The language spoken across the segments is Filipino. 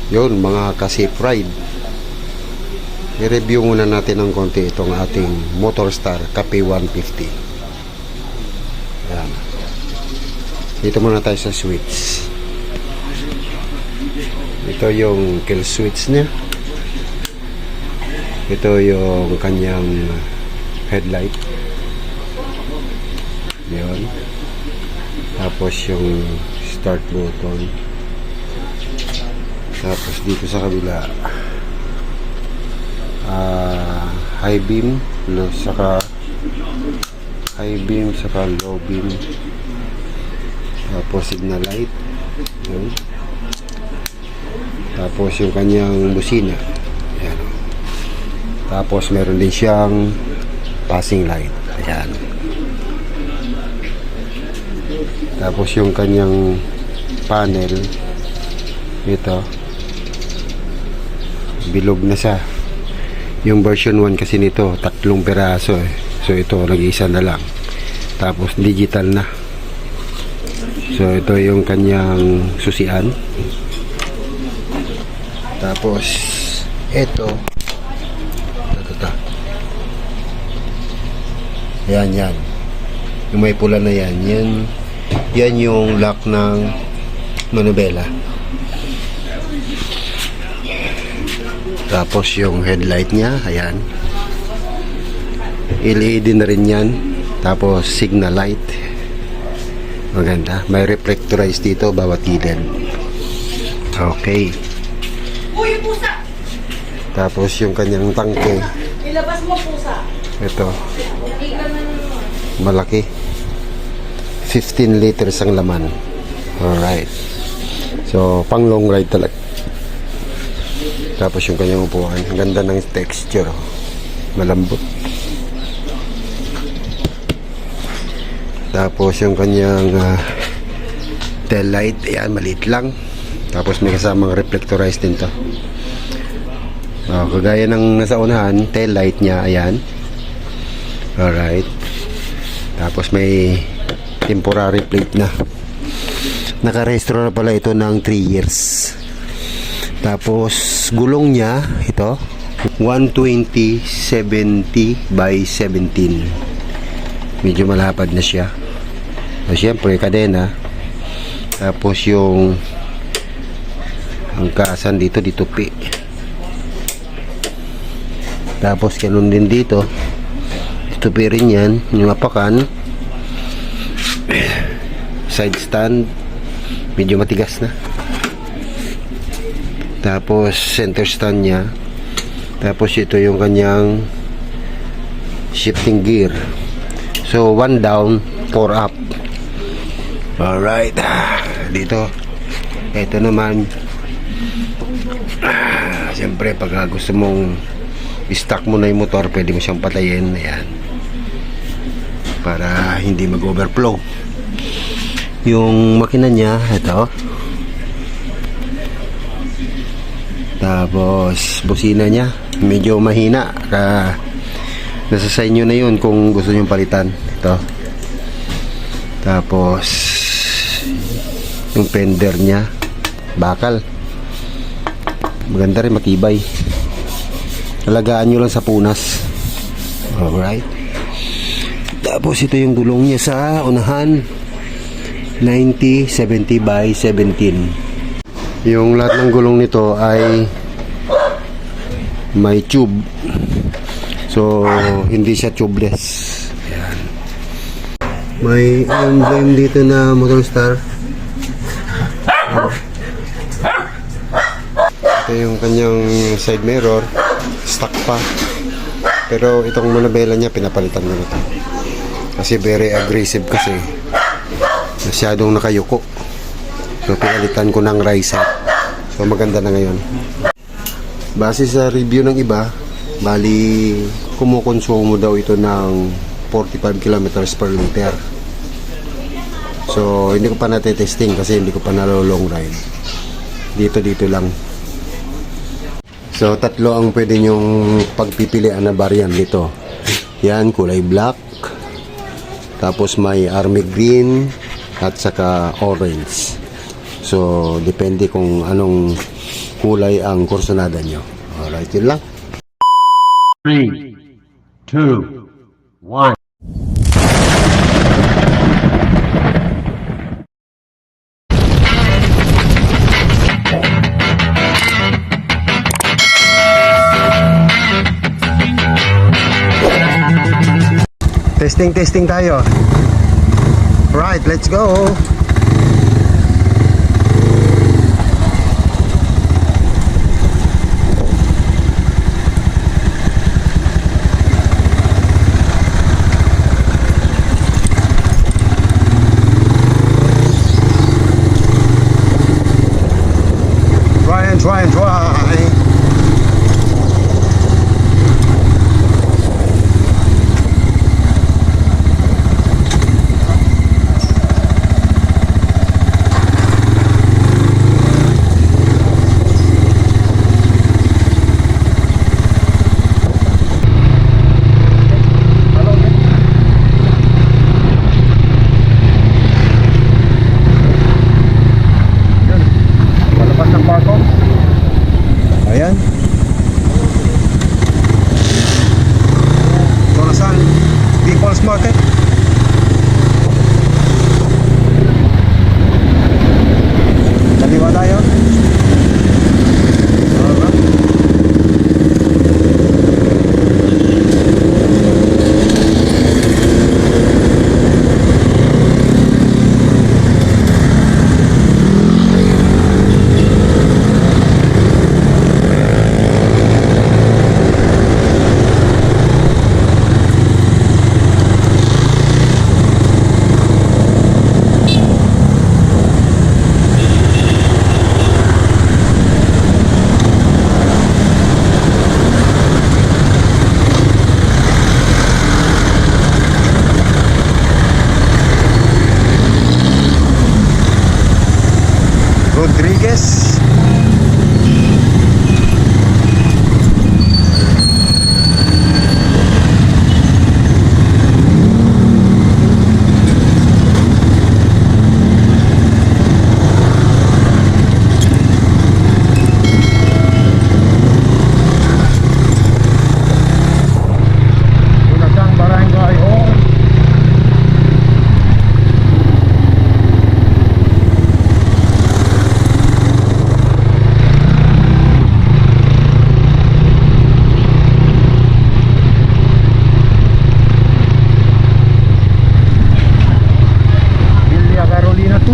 Yun mga ka-safe ride, i-review muna natin ng konti itong ating Motorstar Cafe 150. Yan. Dito muna tayo sa switch. Ito yung kill switch niya. Ito yung kanyang headlight. Yun. Tapos yung start button. Tapos dito sa kabila high beam, no, saka high beam, saka low beam. Tapos signal light. Yun. Tapos yung kanyang busina. Ayan. Tapos meron din siyang passing light. Ayan. Tapos yung kanyang panel, ito, bilog na siya. Yung version 1 kasi nito 3 peraso eh. So ito nag-isa na lang. Tapos digital na. So ito yung kanyang susian. Tapos ito yan yung may pula na yan yung lock ng manubela. Tapos yung headlight niya, ayan, LED na rin yan. Tapos signal light, maganda, may reflectorize dito bawat gilid. Okay. Uy, pusa! Tapos yung kanyang tangke, Ilabas mo, pusa. ito, malaki, 15 liters ang laman. Alright, so pang long ride talaga. Tapos yung kanyang upuan, ang ganda ng texture, malambot. Tapos yung kanyang tail light, ayan, maliit lang. Tapos may kasamang reflectorize din to. Kagaya ng nasa unahan, tail light niya, ayan. Alright. Tapos may temporary plate na. Nakarehistro na pala ito ng 3 years. Tapos gulong niya, ito, 120/70 by 17. Medyo malapad na siya. So, siyempre, kadena. Tapos yung angkasan dito, ditupi. Tapos ganun din dito. Ditupi rin yan. Yung apakan. Side stand. Medyo matigas na. Tapos center stand niya. Tapos ito yung kanyang shifting gear. So 1 down, 4 up. Alright. Dito, ito naman, siyempre pag gusto mong i-stock mo na yung motor, pwede mo siyang patayin. Ayan, para hindi mag-overflow yung makina niya. Ito. Tapos busina niya medyo mahina, nasa sa inyo na yun kung gusto nyo palitan. Ito. Tapos yung fender niya bakal, maganda rin, matibay. Alagaan nyo lang sa punas. Alright. Tapos ito yung gulong niya sa unahan, 90/70 by 17. Yung lahat ng gulong nito ay may tube. So hindi siya tubeless. Ayan. May emblem dito na Motorstar. Ito yung kanyang side mirror, stock pa. Pero itong manubela niya pinapalitan na ito. Kasi very aggressive kasi. Masyadong nakayuko. So pinalitan ko ng riser. So maganda na ngayon. Base sa review ng iba, bali kumukonsumo daw ito ng 45 kilometers per liter. So hindi ko pa natetesting kasi hindi ko pa nalo-long ride. Dito lang. So tatlo ang pwede nyong pagpipilian na variant dito. Yan, kulay black. Tapos may army green at saka orange. So depende kung anong kulay ang kursonada nyo. Alright, yun lang. 3, 2, 1. Testing tayo. Right, let's go. Try. Palabas ng bago. Ayan. Ito na saan? People's Market. Kaliwa tayo. Alright. Rodriguez. Bulasang Barangay Hall. Villa Carolina 2.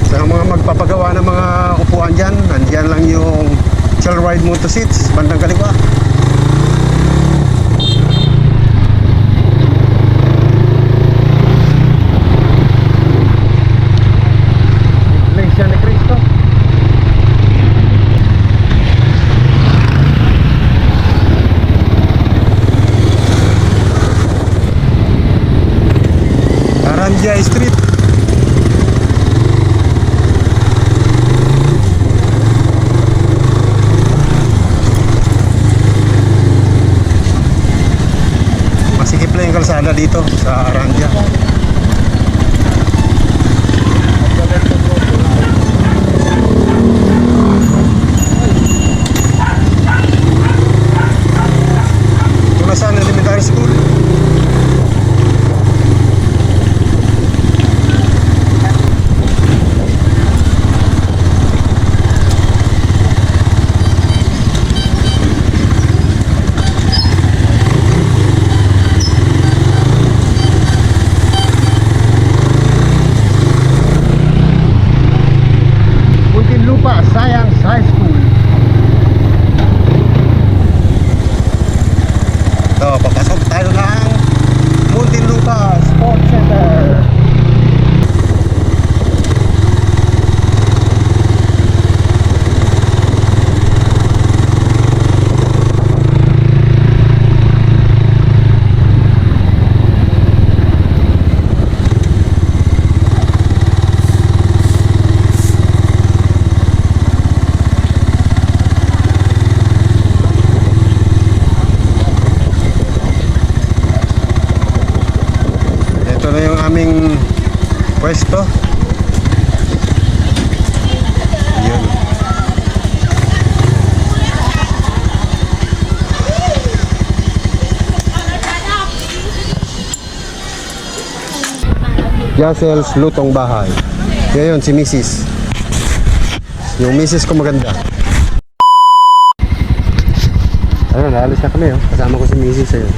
Sa mga magpapagawa ng mga upuan dyan, nandyan lang yung chill ride motor seats, bandang kaliwa. Iglesia ni Cristo. Aranja Street. Masikip lang yung kalsada dito sa Aranja. Ito na saan elementary school. Muntinlupa Science High School. So, papasok tayo ng Muntinlupa Sports Center. Ito na yung aming pwesto. Jasel's Lutong Bahay. Ngayon, si Mrs. Yung Mrs. ko maganda. Ayun, naalis na kami. Oh. Kasama ko si Mrs. Ayun.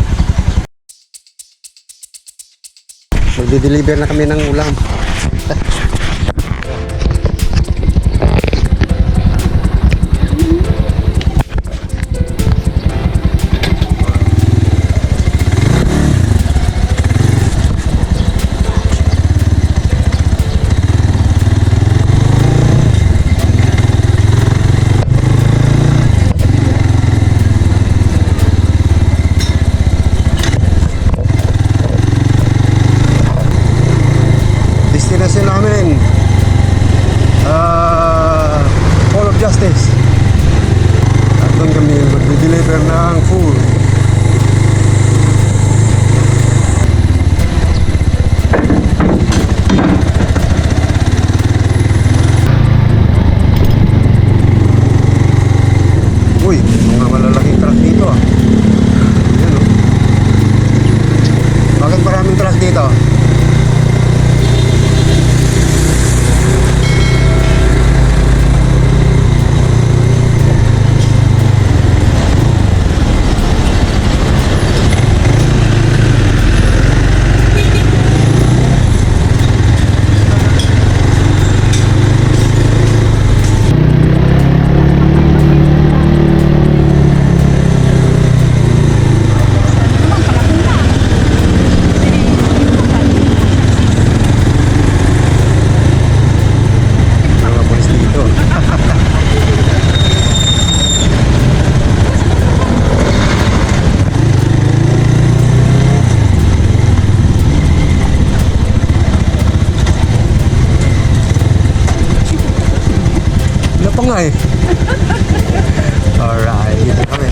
Magdi-deliver na kami ng ulam. Destination namin Hall of Justice at doon kami mag-deliver ng food. Uy, may mga malalaking truck dito ah. Ayan, oh. Bakit maraming truck dito? Pa nga eh. Alright, dito kami.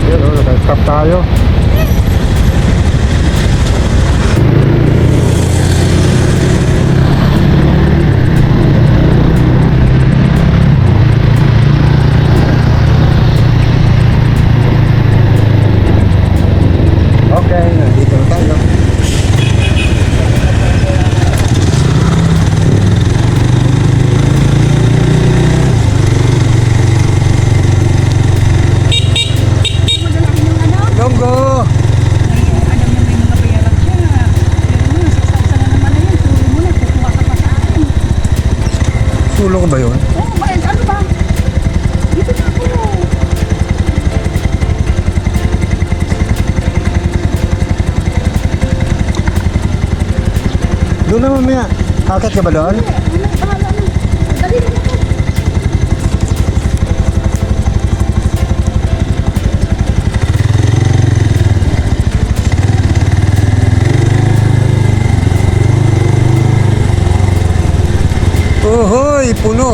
Ayan o, naka-stop tayo. Okay, nandito na tayo. Longgo! Sulong ba yun? Oh, Miles, ano ba? Dito na ako. Doon na mamaya. Akit ka ba doon? Ano, bahala mo. Dali na ako. Ohoy, puno.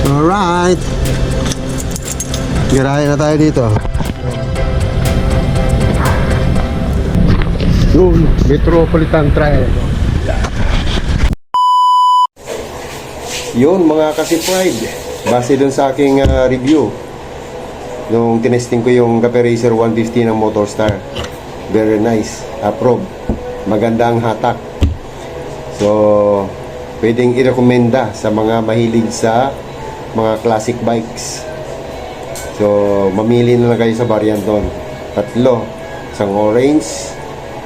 Alright. Girahin na tayo dito. Yun, Metropolitan Trail. Yun mga kasi-pride. Base dun sa aking review nung tinesting ko yung Cafe Racer 150 ng Motorstar. Very nice. Approve. Maganda ang hatak. So, pwedeng i-recommenda sa mga mahilig sa mga classic bikes. So, mamili na lang kayo sa variant doon. Tatlo. Isang orange,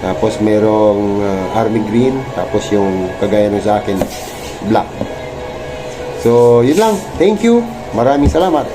tapos merong army green, tapos yung kagaya ng sa akin, black. So, yun lang. Thank you. Maraming salamat.